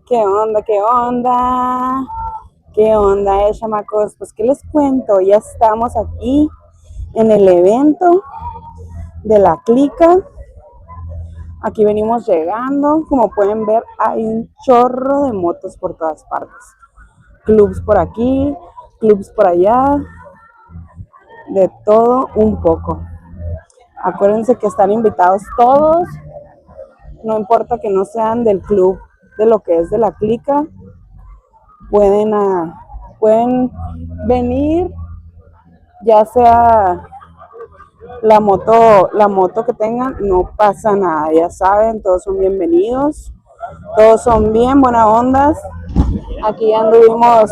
¿Qué onda? ¿Qué onda? ¿Qué onda, chamacos? Pues, ¿qué les cuento? Ya estamos aquí en el evento de la clica. Aquí venimos llegando. Como pueden ver, hay un chorro de motos por todas partes. Clubs por aquí, clubs por allá. De todo un poco. Acuérdense que están invitados todos. No importa que no sean del club de lo que es de la clica. Pueden venir, ya sea la moto que tengan, no pasa nada, ya saben, todos son bienvenidos, todos son bien buena ondas. Aquí anduvimos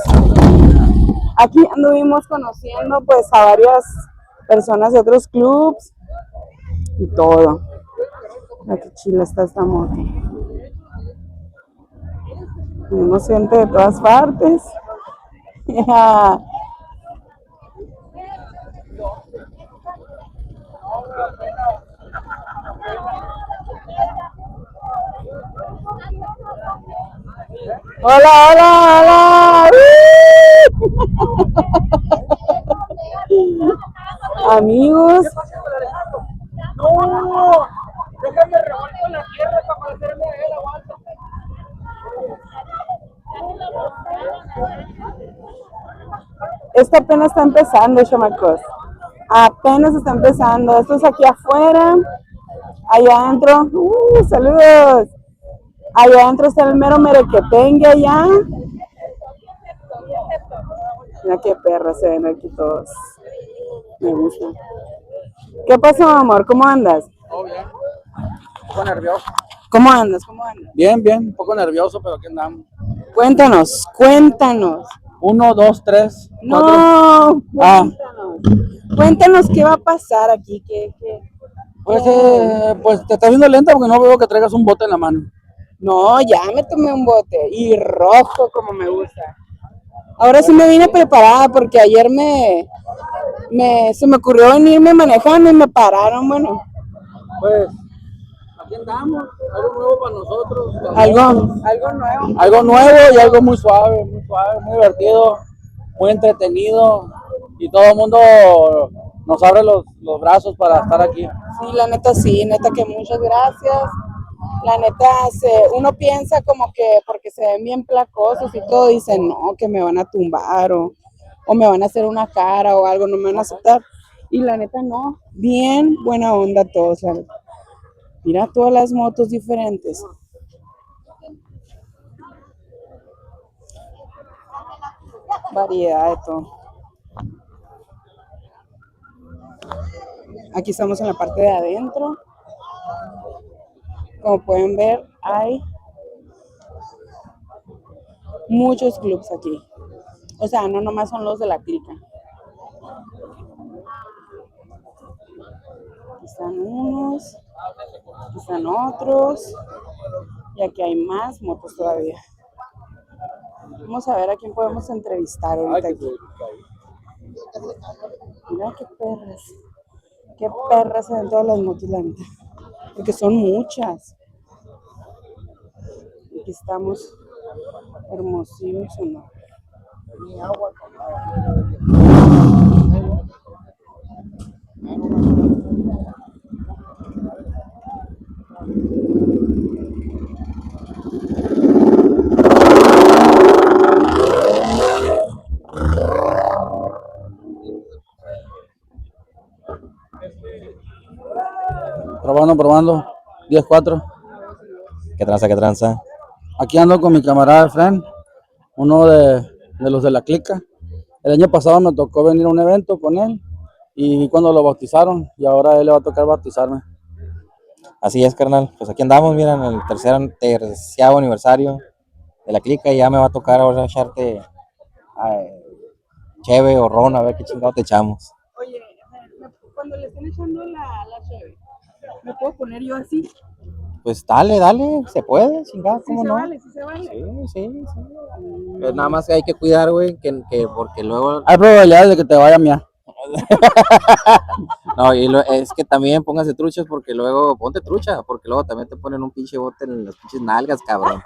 conociendo pues a varias personas de otros clubs y todo. Mira qué chila está esta moto. Tenemos gente de todas partes. Hola, hola, hola. Amigos. No, déjame revuelto la tierra para parecerme a él, aguanta. Esto apenas está empezando, chamacos. Apenas está empezando. Esto es aquí afuera. Allá adentro. Saludos. Allá adentro está el mero merequetengue allá. Mira qué perra se ven aquí todos. Me gusta. ¿Qué pasó, amor? ¿Cómo andas? Todo bien. Un poco nervioso. ¿Cómo andas? ¿Cómo andas? Bien, bien. Un poco nervioso, pero aquí andamos. Cuéntanos, cuéntanos. 1, 2, 3, 4. No, cuéntanos. Cuéntanos qué va a pasar aquí. Pues te está viendo lenta porque no veo que traigas un bote en la mano. No, ya me tomé un bote y rojo como me gusta. Ahora sí me vine preparada porque ayer se me ocurrió venirme manejando y me pararon, bueno. Pues aquí andamos, algo nuevo para nosotros. Algo nuevo Y algo muy suave, muy divertido, muy entretenido. Y todo el mundo nos abre los brazos para estar aquí. Sí, neta que muchas gracias. La neta, uno piensa como que porque se ven bien placosos y todo, dicen, no, que me van a tumbar o me van a hacer una cara o algo, no me van a aceptar. Y la neta no, bien buena onda todos. O sea, mira todas las motos diferentes. Variedad de todo. Aquí estamos en la parte de adentro. Como pueden ver, hay muchos clubs aquí. O sea, no nomás son los de la clica. Aquí están unos, aquí están otros. Y aquí hay más motos todavía. Vamos a ver a quién podemos entrevistar ahorita aquí. Mira qué perras. Qué perras se ven todas las motos, la neta. Porque son muchas. Aquí estamos Hermosillo, Sonora. Probando. 10-4. ¿Qué tranza, qué tranza? Aquí ando con mi camarada Fran, uno de los de la clica. El año pasado me tocó venir a un evento con él y vi cuando lo bautizaron y ahora a él le va a tocar bautizarme. Así es, carnal. Pues aquí andamos, mira, en el terciavo aniversario de la clica y ya me va a tocar ahora echarte cheve o ron, a ver qué chingado te echamos. Oye, cuando le estén echando la cheve, ¿me puedo poner yo así? Pues dale, se puede, chingado, ¿cómo no? Sí se vale. Sí. Pero nada más que hay que cuidar, güey, que porque luego... Hay probabilidades de que te vaya a miar. No, es que también pónganse truchas porque luego, ponte trucha, porque luego también te ponen un pinche bote en las pinches nalgas, cabrón.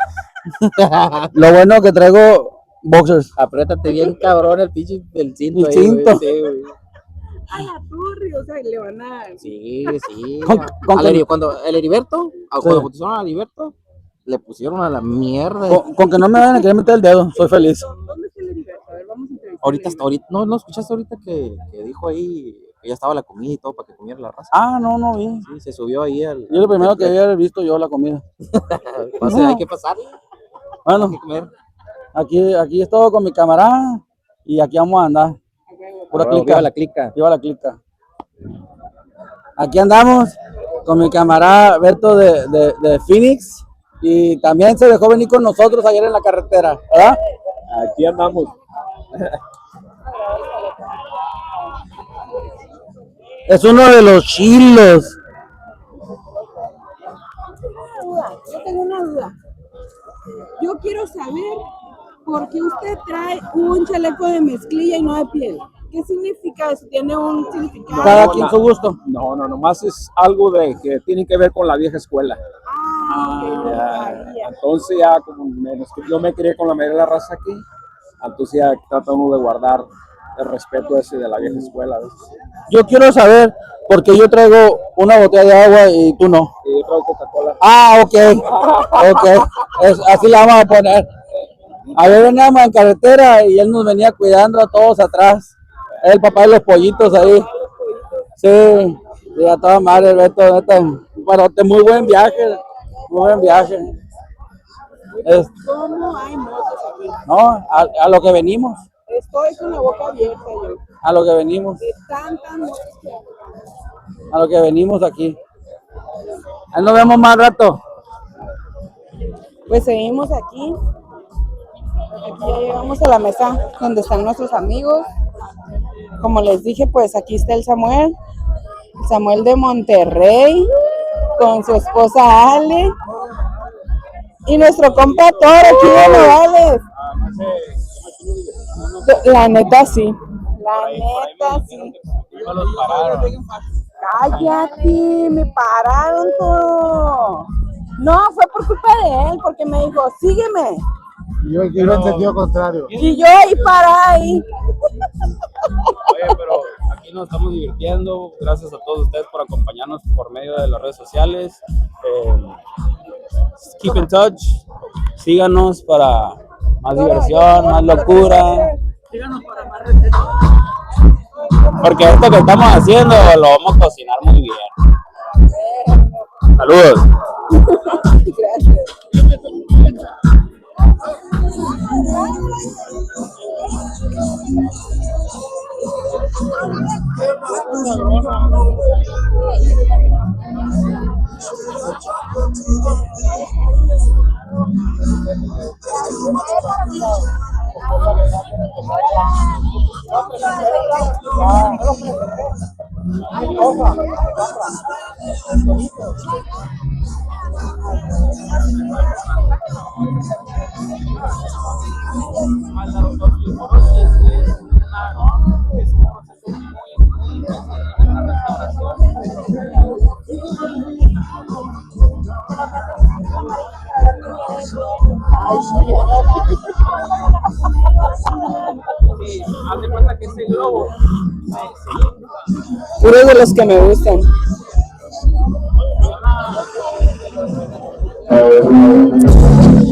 Lo bueno que traigo boxers. Apriétate bien, cabrón, el pinche el cinto El ahí, cinto. güey. Sí, güey. A la torre, o sea, le van a... Sí, sí. Con- Cuando el Heriberto, Sí. cuando bautizaron al Heriberto, le pusieron a la mierda. Con que no me vayan a querer meter el dedo, soy feliz. ¿Dónde está el Heriberto? A ver, vamos a entrevistar. Ahorita, ¿no escuchaste ahorita que dijo ahí que ya estaba la comida y todo para que comiera la raza? Ah, no vi. Sí, se subió ahí al... Yo lo primero que había visto yo la comida. Hay que pasarle, Bueno, hay que comer. aquí estoy con mi camarada y aquí vamos a andar. Pura Huevo, clica. viva la clica. Viva la clica. Aquí andamos con mi camarada Berto de Phoenix y también se dejó venir con nosotros ayer en la carretera, ¿verdad? Aquí andamos. Es uno de los chilos. Yo tengo una duda. Yo quiero saber por qué usted trae un chaleco de mezclilla y no de piel. ¿Qué significa eso? ¿Tiene un significado? Cada quien su gusto. No, nomás es algo de que tiene que ver con la vieja escuela. Ok, Ya, entonces ya como yo me crié con la mayoría de la raza aquí, entonces ya trata uno de guardar el respeto ese de la vieja escuela, ¿ves? Yo quiero saber por qué yo traigo una botella de agua y tú no. Y yo traigo Coca-Cola. Ah, ok. Así la vamos a poner. Ayer veníamos en carretera y él nos venía cuidando a todos atrás. Es el papá de los pollitos ahí. Sí, y a toda madre, Beto, neta, bueno, muy buen viaje, muy buen viaje. ¿Cómo hay motos aquí? No, a lo que venimos, Estoy con la boca abierta yo. a lo que venimos, De tantas motos que hay. a lo que venimos aquí. Ahí nos vemos más rato. Pues seguimos aquí. Aquí ya llegamos a la mesa donde están nuestros amigos. Como les dije, pues aquí está el Samuel de Monterrey, con su esposa Ale. Y nuestro compa Toro aquí de Nogales. La neta sí. La neta sí. Cállate, me pararon todo. No, fue por culpa de él, porque me dijo, sígueme. Yo iba en sentido contrario. Y yo ahí parada ahí. Oye, pero aquí nos estamos divirtiendo. Gracias a todos ustedes por acompañarnos por medio de las redes sociales. Keep in touch. Síganos para más diversión, más locura. Síganos para más recetas. Porque esto que estamos haciendo lo vamos a cocinar muy bien. Saludos. Haz de cuenta que ese globo Uno de los que me gustan.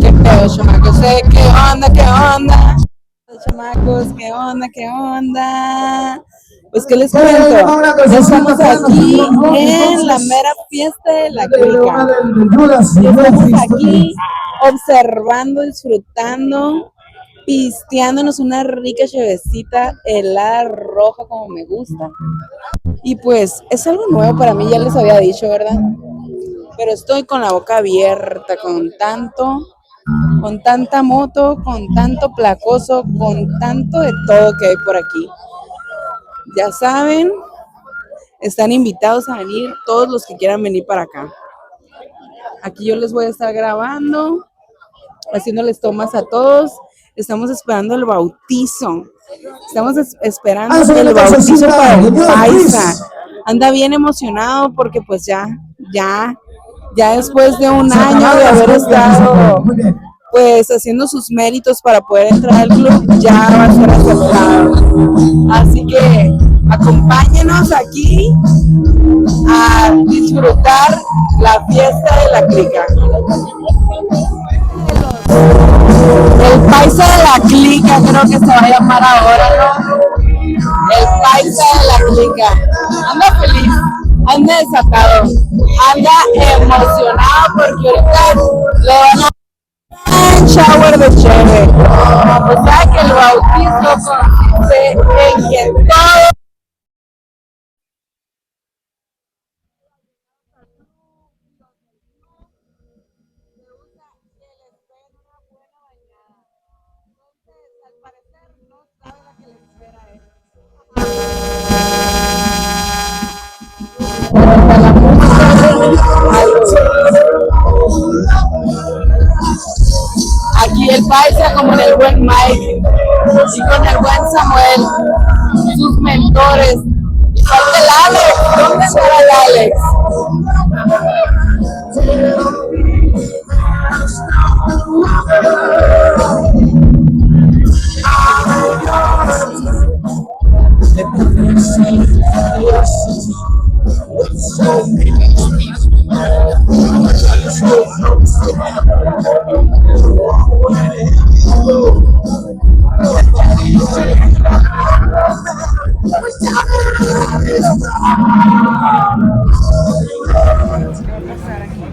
¿Qué pedo, chamacos? ¿Qué onda? ¿Qué onda? Chamacos, ¿qué onda? ¿Qué onda? Pues, ¿qué les cuento? Estamos aquí en la mera fiesta de la clica. Estamos aquí observando, disfrutando, pisteándonos una rica chevecita helada roja como me gusta. Y pues es algo nuevo para mí, ya les había dicho, ¿verdad? Pero estoy con la boca abierta, con tanta moto, con tanto placoso, con tanto de todo que hay por aquí. Ya saben, están invitados a venir todos los que quieran venir para acá. Aquí yo les voy a estar grabando, haciéndoles tomas a todos. Estamos esperando el bautizo. Estamos esperando el bautizo para el paisa. anda bien emocionado porque pues ya después de un año de haber estado pues haciendo sus méritos para poder entrar al club, ya va a ser aceptado. Así que acompáñenos aquí a disfrutar la fiesta de la clica. El paisa de la clica, creo que se va a llamar ahora, ¿no? El paisa de la clica. Anda feliz, anda desatado, anda emocionado porque ahorita le van a dar un shower de chévere. O sea que el bautizo consiste en que todo aquí el paisa como en el buen Mike y con el buen Samuel, sus mentores. Y falta el Alex, ¿dónde estará el Alex?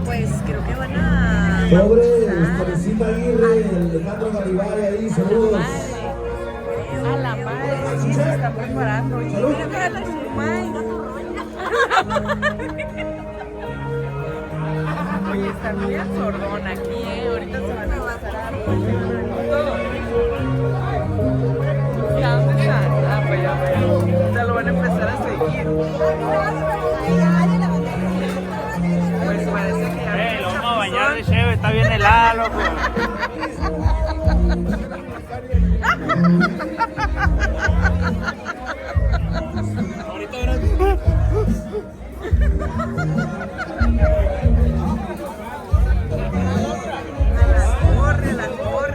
Pues creo que van a... Teresita Aguirre, Alejandro Garibay, ahí, saludos. A la madre, sí, se está preparando. Y mira la Shumay. Oye, está muy absordón aquí, ahorita se van a pasar a ¿Ya dónde están? Ah, pues ya veo. Ya lo van a empezar a seguir. Pues parece que ya... Lo vamos a bañar de cheve, está bien helada, loco. Corre, la corre.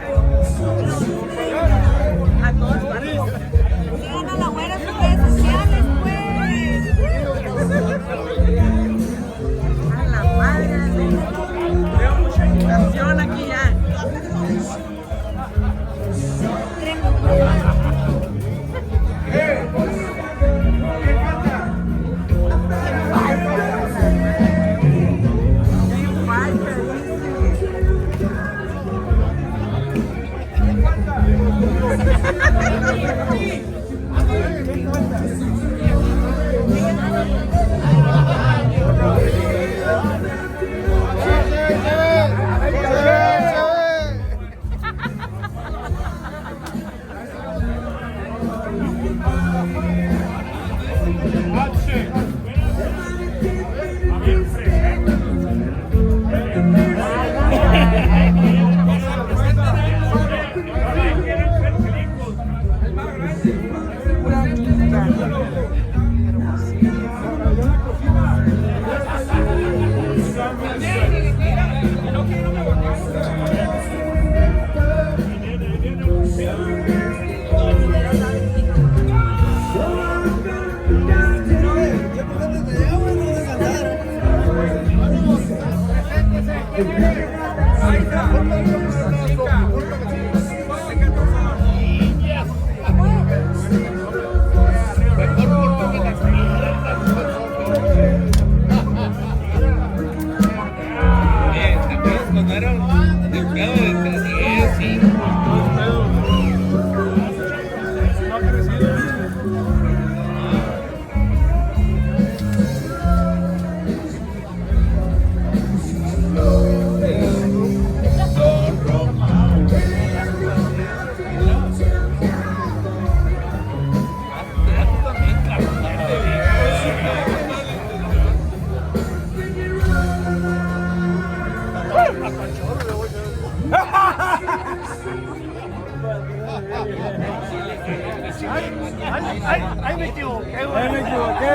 Ahí me equivoqué, güey. Ahí me equivoqué.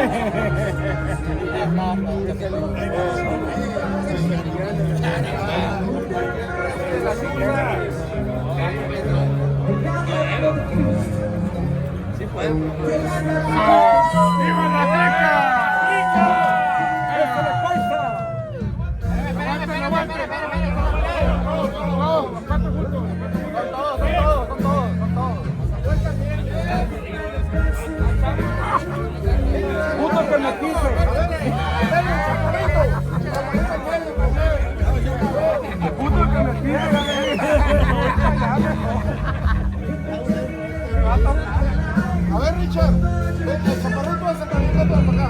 Sí, pues. ¡Viva la Teca! ¡Eso le pasa! Puto que me quise. Puto que me quise. A ver, Richard, el chaparrón va a sacar un plato para acá.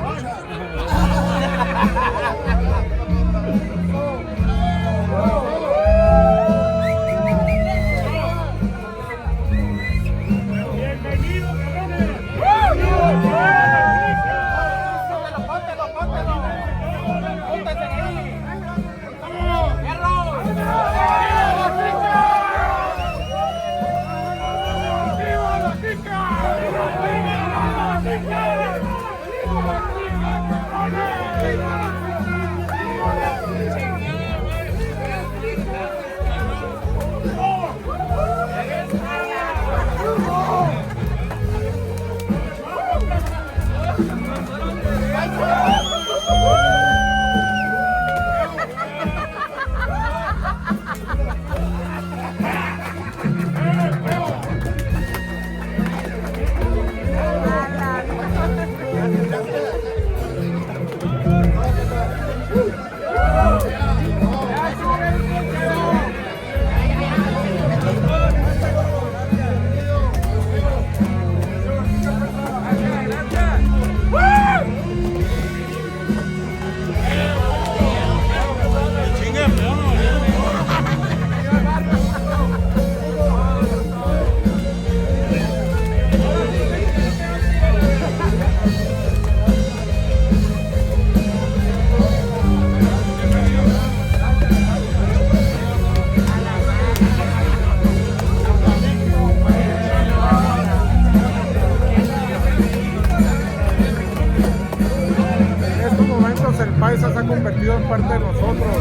Se ha convertido en parte de nosotros.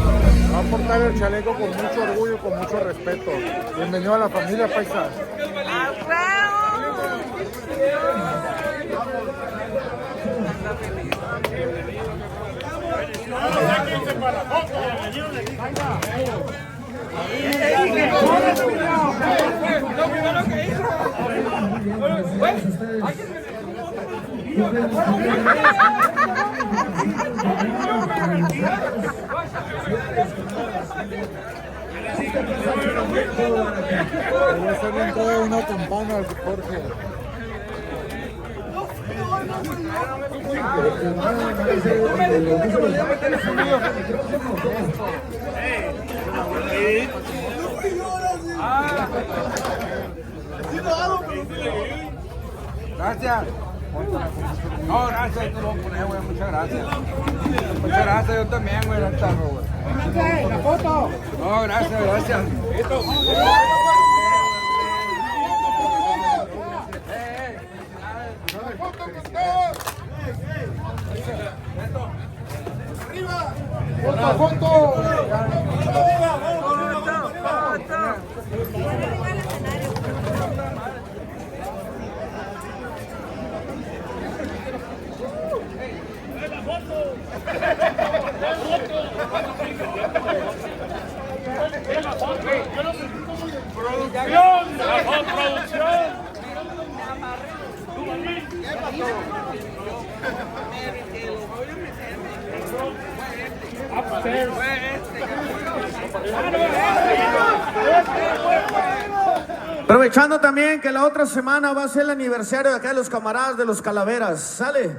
Va a portar el chaleco con mucho orgullo y con mucho respeto. Bienvenido a la familia, paisa. Voy a hacer la entrada de una campana al Jorge. Gracias. No, gracias, tú lo pones, güey, muchas gracias. Muchas gracias, yo también, güey, la tarro, güey. ¡La foto! No, gracias, gracias. ¡Foto, foto! Aprovechando también que la otra semana va a ser el aniversario de acá de los camaradas de los Calaveras, ¿sale?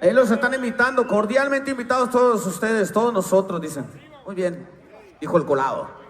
Ahí los están invitando, cordialmente invitados todos ustedes, todos nosotros, dicen. Muy bien, dijo el colado.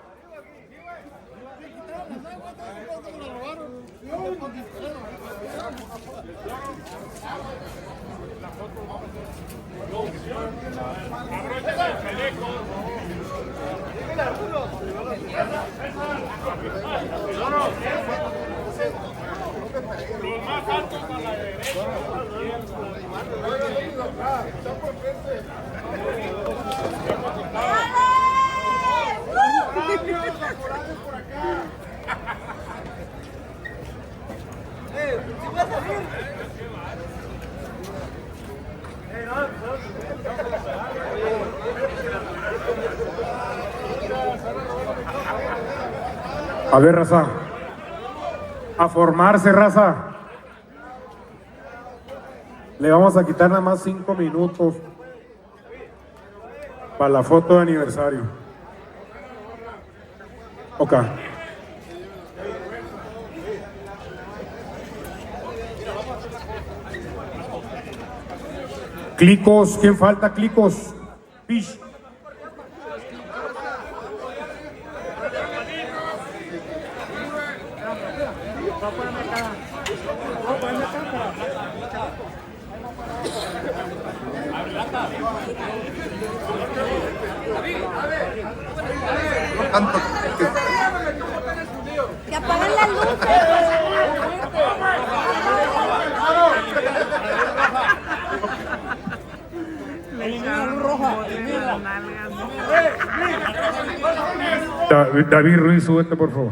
A ver, raza. A formarse, raza. Le vamos a quitar nada más 5 minutos para la foto de aniversario. Ok. Clicos, ¿quién falta? Clicos. Pish. Que apagan las luces. David Ruiz, súbete por favor.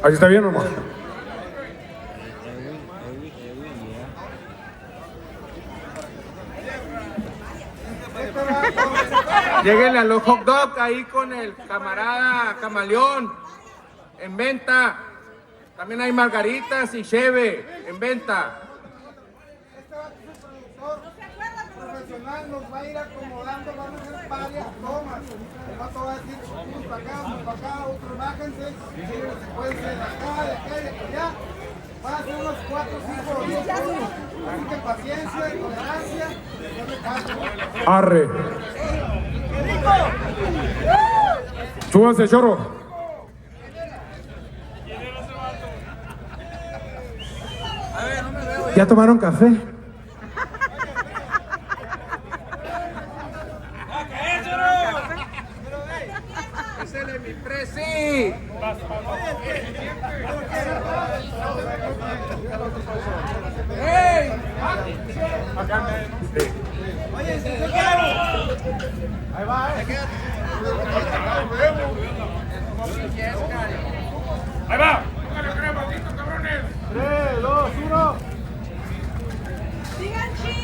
¿Ahí está bien o no? Lléguenle a los hot dog ahí con el camarada Camaleón en venta. También hay margaritas y cheve en venta. Profesional nos va a ir acomodando, vamos a hacer varias tomas. El vato va a decir, unos para acá, unos para acá, otros bájense, se pueden ser de acá, de acá, de allá. Va a ser unos 4 o 5 10 turnos. Así que paciencia, tolerancia. Arre. Súbanse, chorro. ¿Ya tomaron café? ¡Ese es mi presi! ¡Ey! Oye, se quedaron. Ahí va, Ahí va. 3, 2, 1. Digan sí.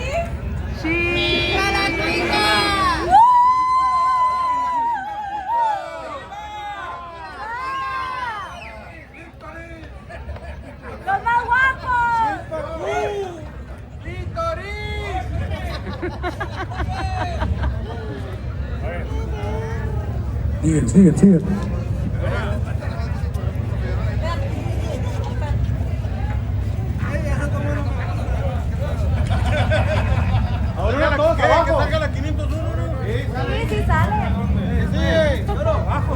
Sí. ¡A la clica! ¡Los más guapos! Siguen. Ahora todos abajo. Que salga la 501. Sí, sale.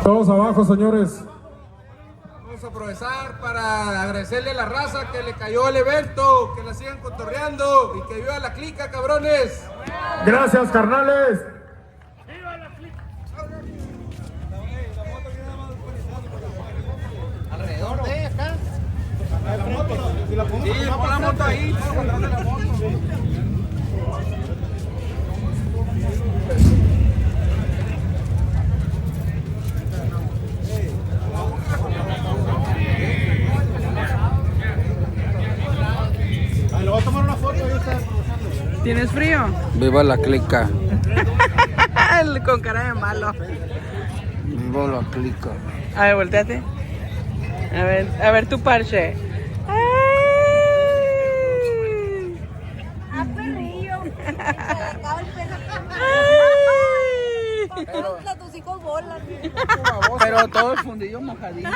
Todos abajo, señores. Vamos a aprovechar para agradecerle a la raza que le cayó el evento, que la sigan cotorreando y que viva la clica, cabrones. Gracias, carnales. Alrededor de acá. Sí, pon la moto ahí. Le voy a tomar una foto y está. ¿Tienes frío? Viva la clica. Con cara de malo. Viva la clica. A ver, volteate. A ver tu parche. ¡Ay! ¡Ah, perrillo! Acaba el peso. ¡Ay! Tus hijos bolan. Pero todo el fundillo mojadillo.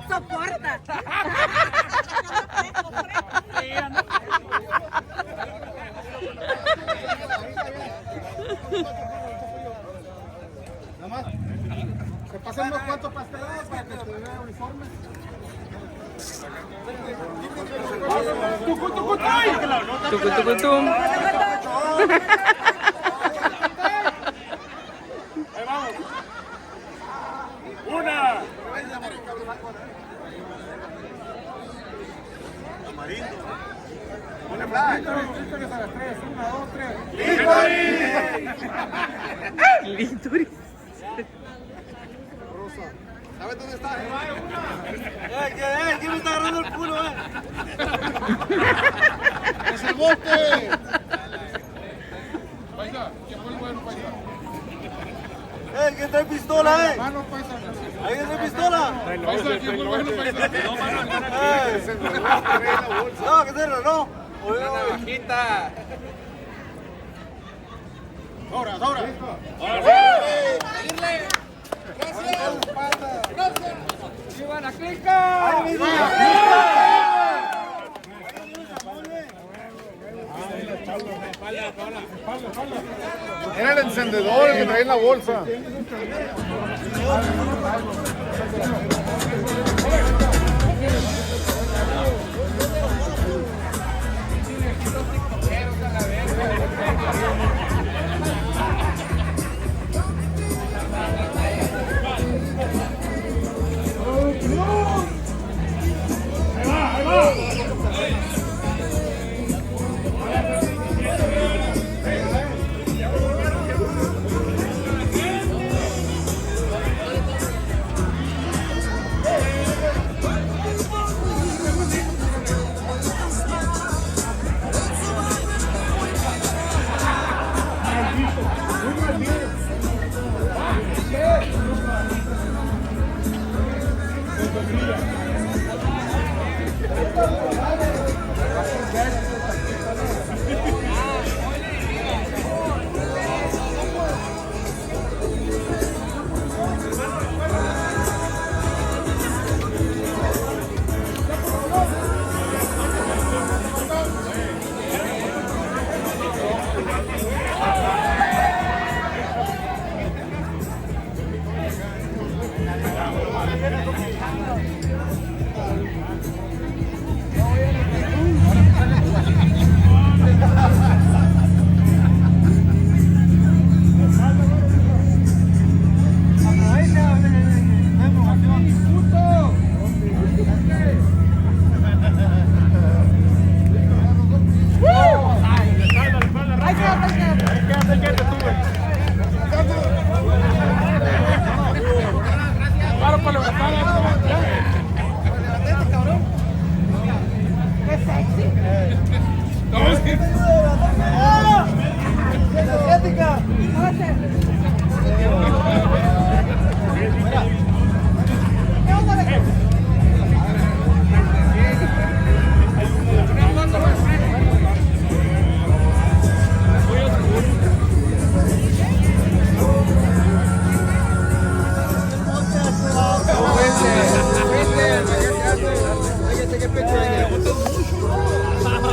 Soporta. Nada más. Se pasan unos cuantos pastelados para que se vea uniforme. Tucutucutum. Ahí vamos. Una. Tamarindo. Una flag. Listo que es a las 3. 1, 2, 3. Linturi. ¿Sabes dónde está? ¿Quién me está agarrando el culo, ¡Es el bote! Paisa, ¿quién fue el bueno, paisa? ¿Quién trae pistola, Mano, paisa. ¿Alguien trae pistola? Paisa, ¿quién fue el bueno, paisa? No, mano, No, que se no. Una navajita. Sobra. ¡Seguirle! Gracias. ¡Viva la clica! Era el encendedor el que traía en la bolsa.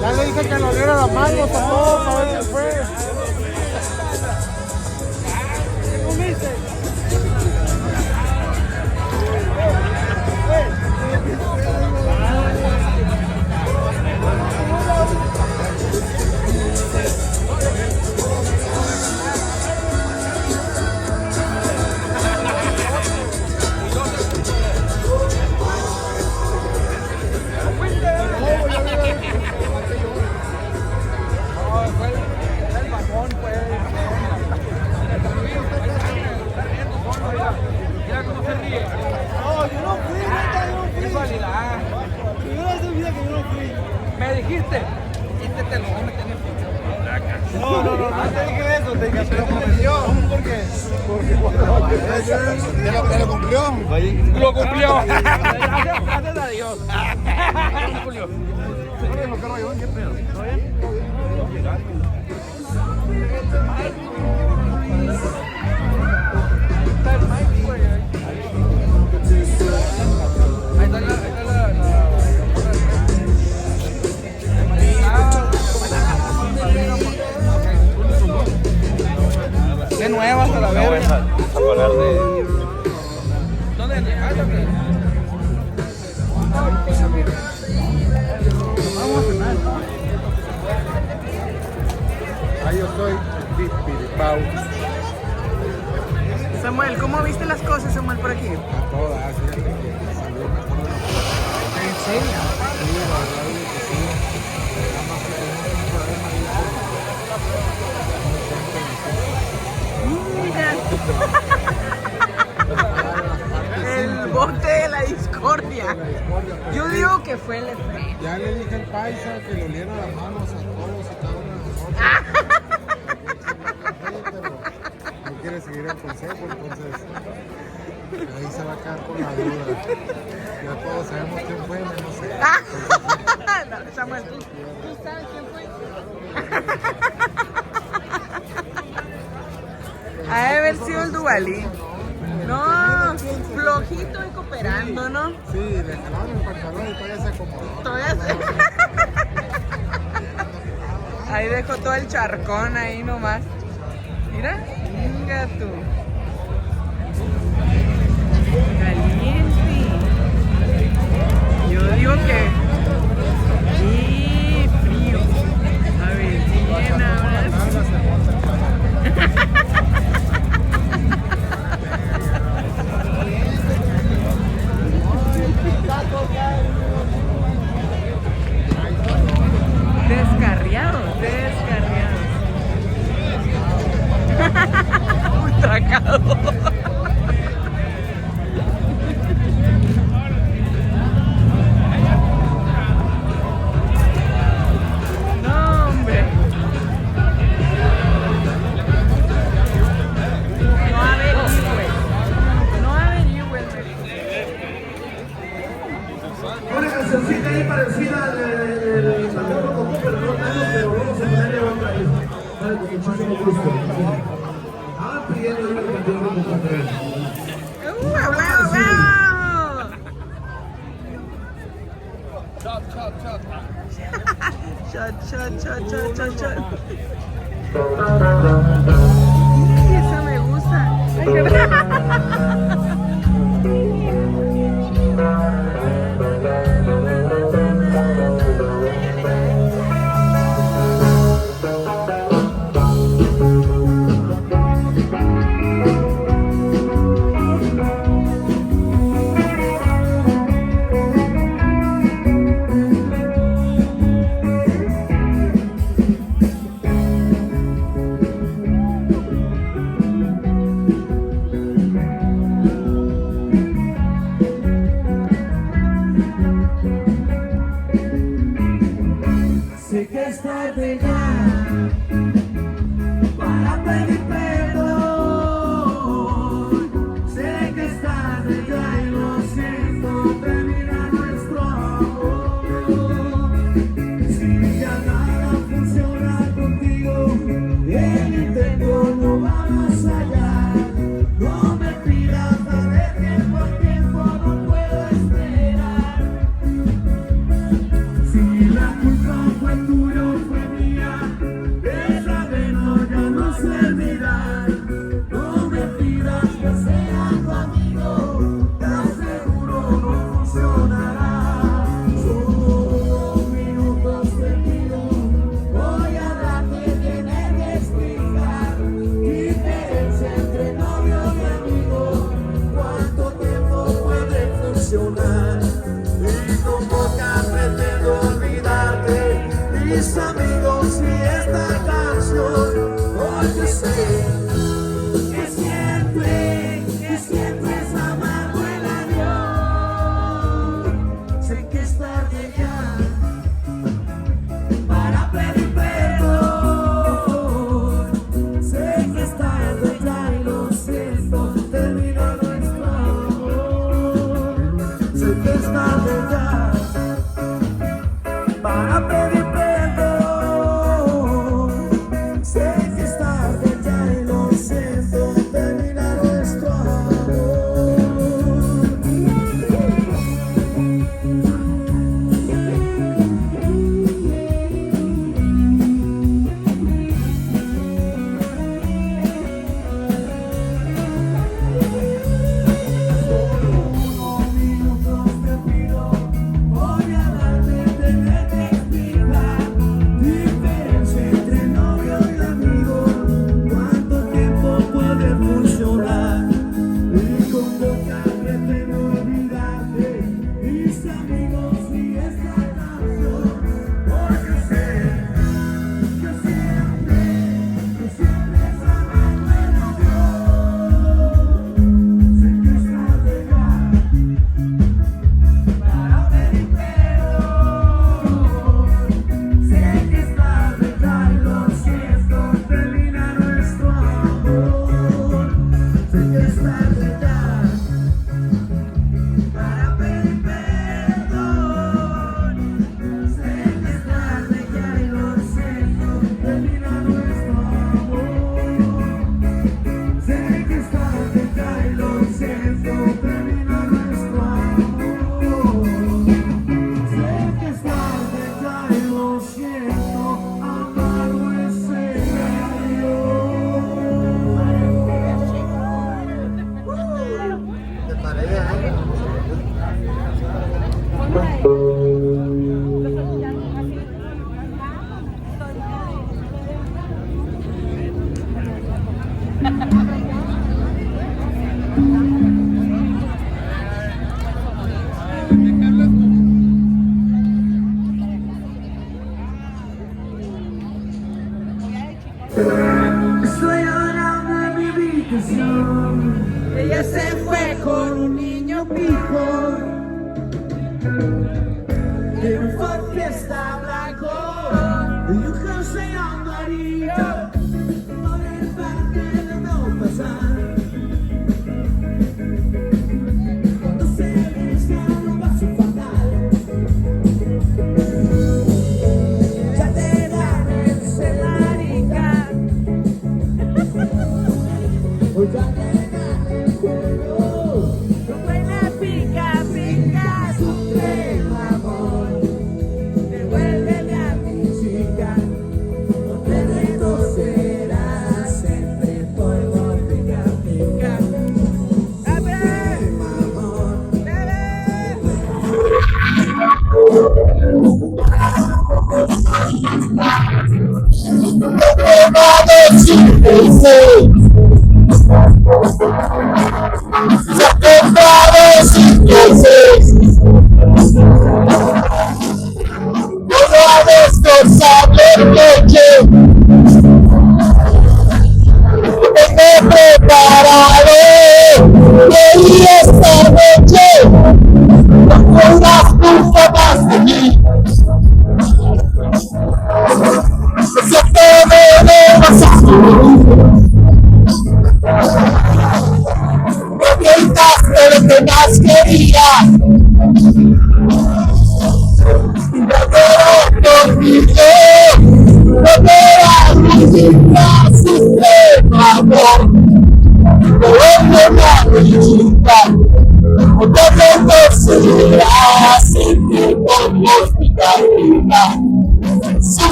Ya le dije que lo diera la mano, tampoco, a ver qué fue. ¿Qué comiste? Mira cómo se ríe. No, yo no fui, neta, yo no fui. Casualidad. Primera vez en mi vida que yo no fui. Me dijiste. Y te lo voy a meter en el pinche. No te dije eso, te dije, pero convenció. ¿Por qué? Porque ¿te lo cumplió? Lo cumplió. Gracias a Dios. Lo cumplió. ¿Todo bien? De nuevas a la verga. A pagar de... ¿Dónde? ¿En la casa o qué? Vamos a cenar. El bote de la discordia. Yo digo que fue el Efraín. Ya le dije al paisa que le oliera las manos a todos y cada uno de nosotros. Pero no quiere seguir el consejo, entonces ahí se va a quedar con la duda. Ya todos sabemos quién fue, menos él. No, Samuel, ¿tú sabes quién fue? Ha de haber sido el Duvalín. No, flojito y cooperando, ¿no? Sí, le jalaron el pantalón y todavía se acomodó. Todavía se... Ahí dejó todo el charcón ahí nomás. Mira, venga tú. Caliente. Yo digo que... ¡Qué frío! A ver, bien ahora sí. Descarriados, descarriados. Ultracado. No, hombre. No averigüe. No averigüe. Una cancioncita ahí parecida al Santiago Común, pero no tanto, pero vamos a ponerle otra ahí. Vale, con muchísimo gusto. Ah, pidiendo ahí la canción de Monterrey. ¡Bravo, bravo! Shot. Esa me gusta. Ay, qué Sé que es tarde ya para pedir perdón. Sé que es tarde ya y lo siento, termina nuestro amor. Si ya nada funciona contigo, el intento no va más allá. No me pidas de tiempo al tiempo, no puedo esperar. Si la culpa fue tuya o fue mía, esa vez no, ya no sé mirar. No me pidas que sea tu amigo, te aseguro no funcionará. Solo 2 minutos te pido, voy a darte tener que explicar. Diferencia entre novio y amigo, ¿cuánto tiempo puede funcionar? Y con boca pretendo olvidarte, mis amigos y esta canción, porque sé que siempre es amargo el adiós. Sé que es tarde ya para pedir perdón. Sé que es tarde ya y lo siento, terminó nuestro amor. Sé que es tarde ya para pedir perdón. Ella se fue con un niño pijo de un Ford Fiesta blanco y un José amarillo por el parque de no pasar. Cuando se inicia un paso fatal, ya te dan el celarica. Pues ya te dan el juego, no buena pica, pica, supremo amor. Devuélveme a mi chica, no te reconocerás, siempre polvo, pica, pica. ¡Abre, amor!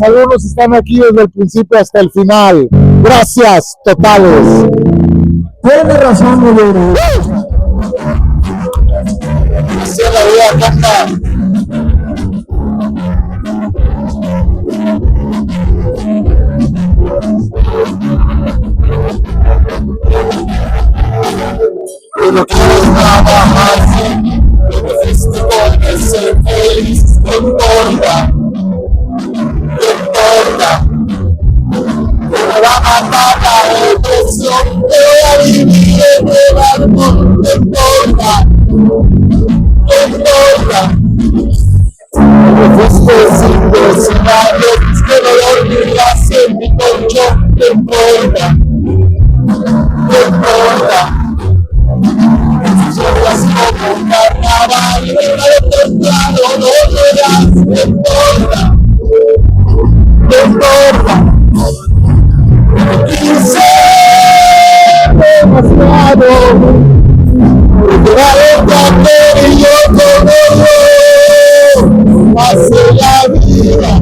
Algunos están aquí desde el principio hasta el final. Gracias totales. Tiene razón, Molero. Así es la vida, canta. Pero quiero trabajar, necesito ser feliz, no importa. No importa, me va a matar la depresión, voy a vivir en el árbol, no importa, no importa. Me fuiste sin vecindario, que no dormirás en mi colchón, no importa, no importa. Solas como un carnaval, y de temprano no verás, no importa. No importa, quise demasiado, porque y yo como hace la vida,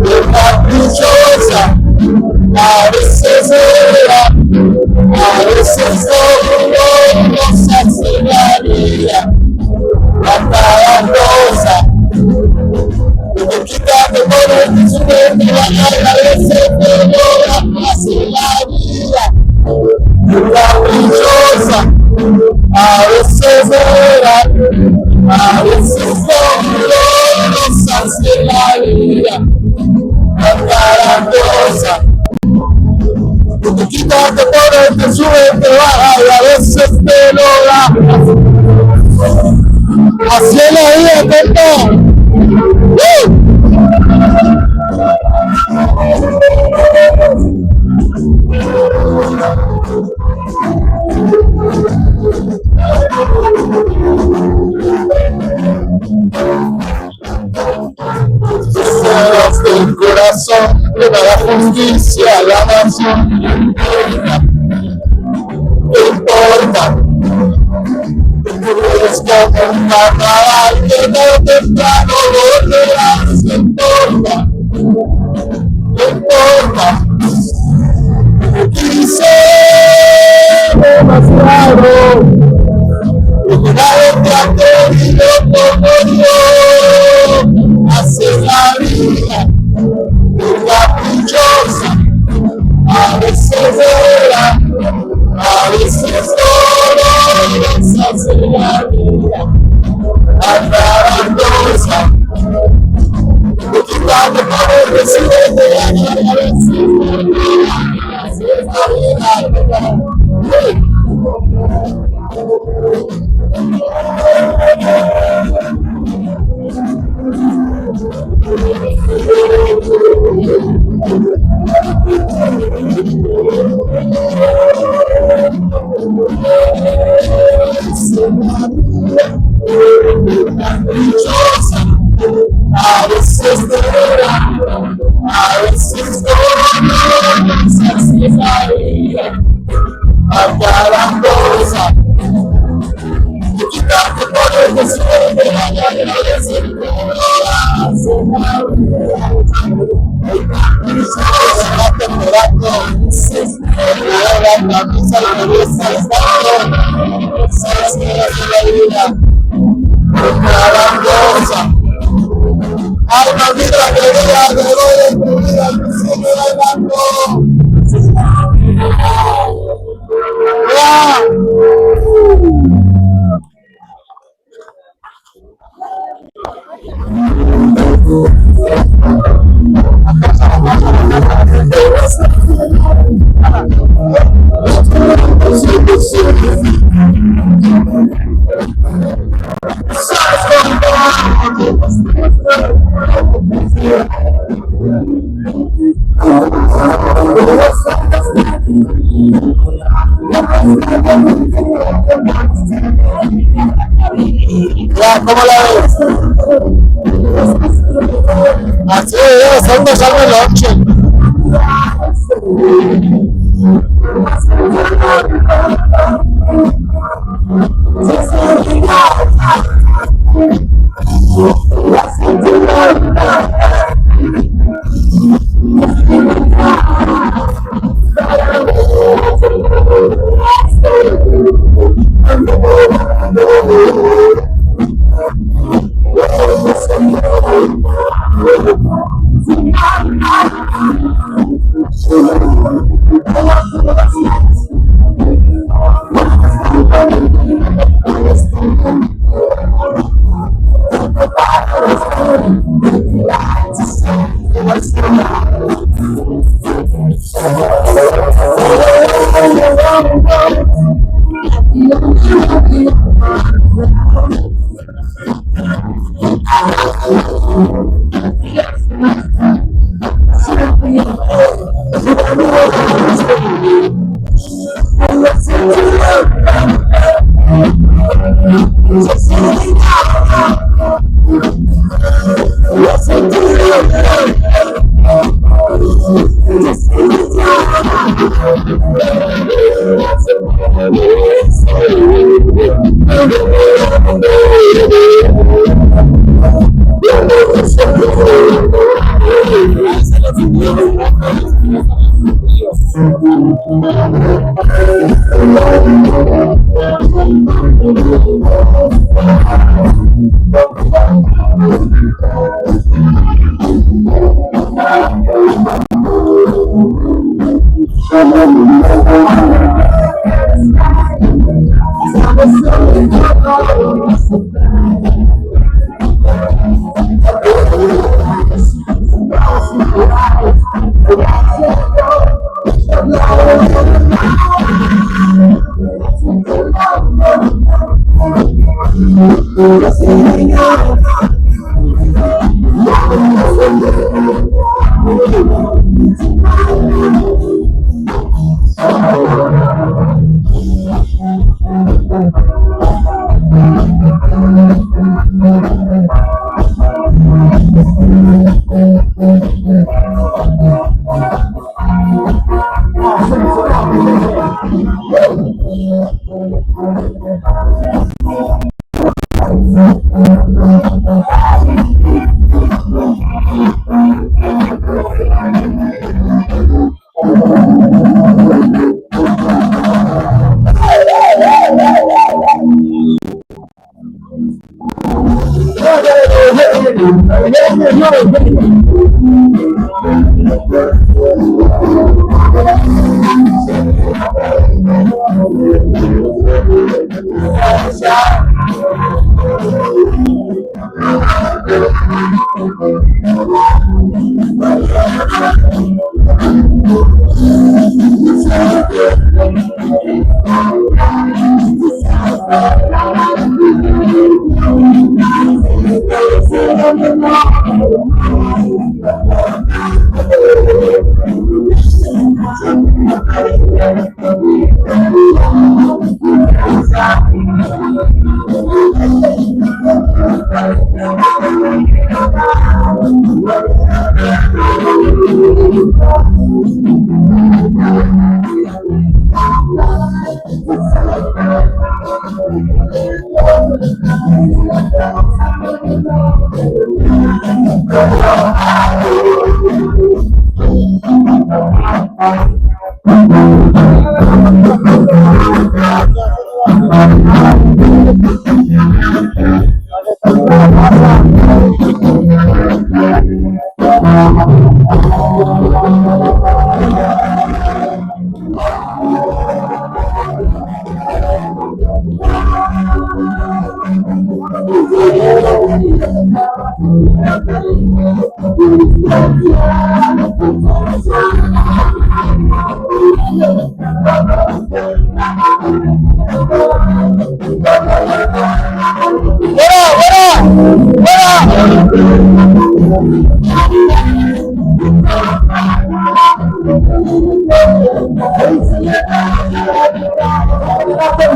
es caprichosa, a veces era, a veces no nos hace la vida, cada cosa. Quítate por el sueño, a veces te logra así la vida, caprichosa, a veces vera, a veces no nos hace la vida, cada cosa. Quítate por el sueño, te baja y a veces te logra, así es la vida, ¿cierto? Deseos del corazón, de la justicia, la nación, no importa, es como un carnaval que no temprano volverás, no importa, no importa. Quise demasiado, una vez te ha querido como yo, hace la vida caprichosa, a veces era, a veces dolorosa, hace la vida acabarosa, quitando por el presidente, a veces la vida. A veces dura, a veces no, así es la vida, a cada cosa, quitarte por el deseo, a veces hay una vida que voy alrededor de tu vida, que sigue bailando. Ya, ¿cómo la ves? Así es, son dos años de noche.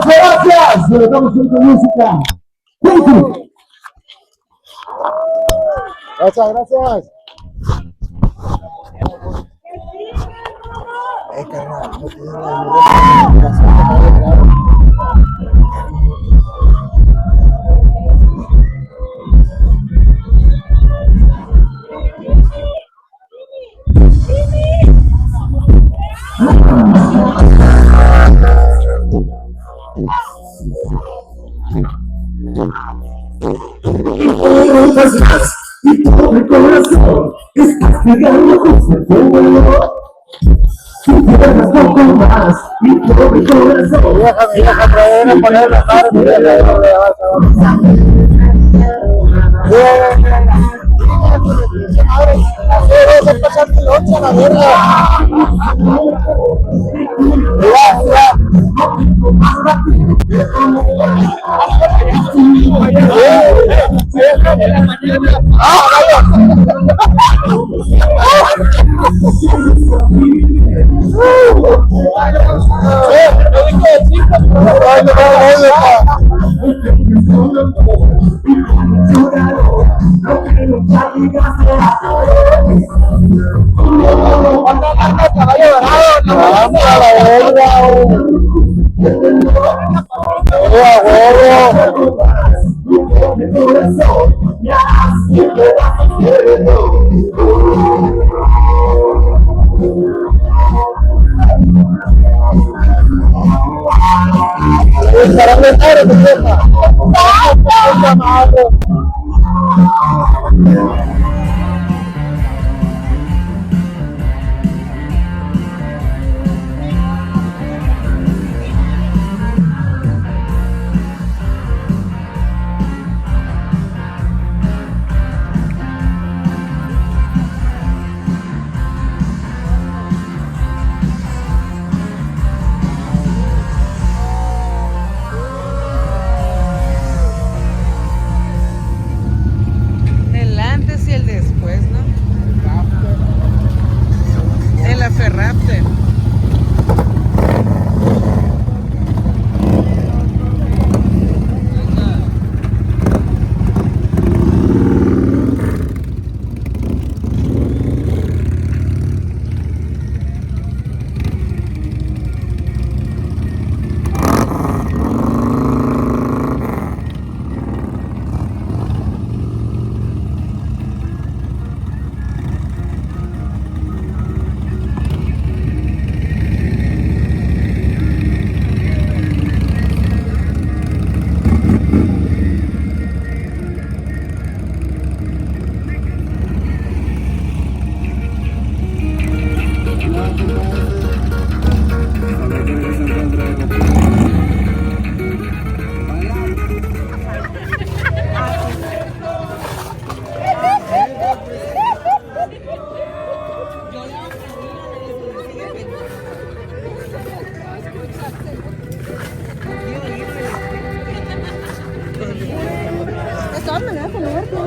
Gracias, le damos un música. Gracias, gracias. Carnal, no tienes la y todo el corazón estás pegando con el fuego. Si quieres poco más y todo el corazón. Vieja, traer a poner la El antes y el después. todas maneras el Uber tiene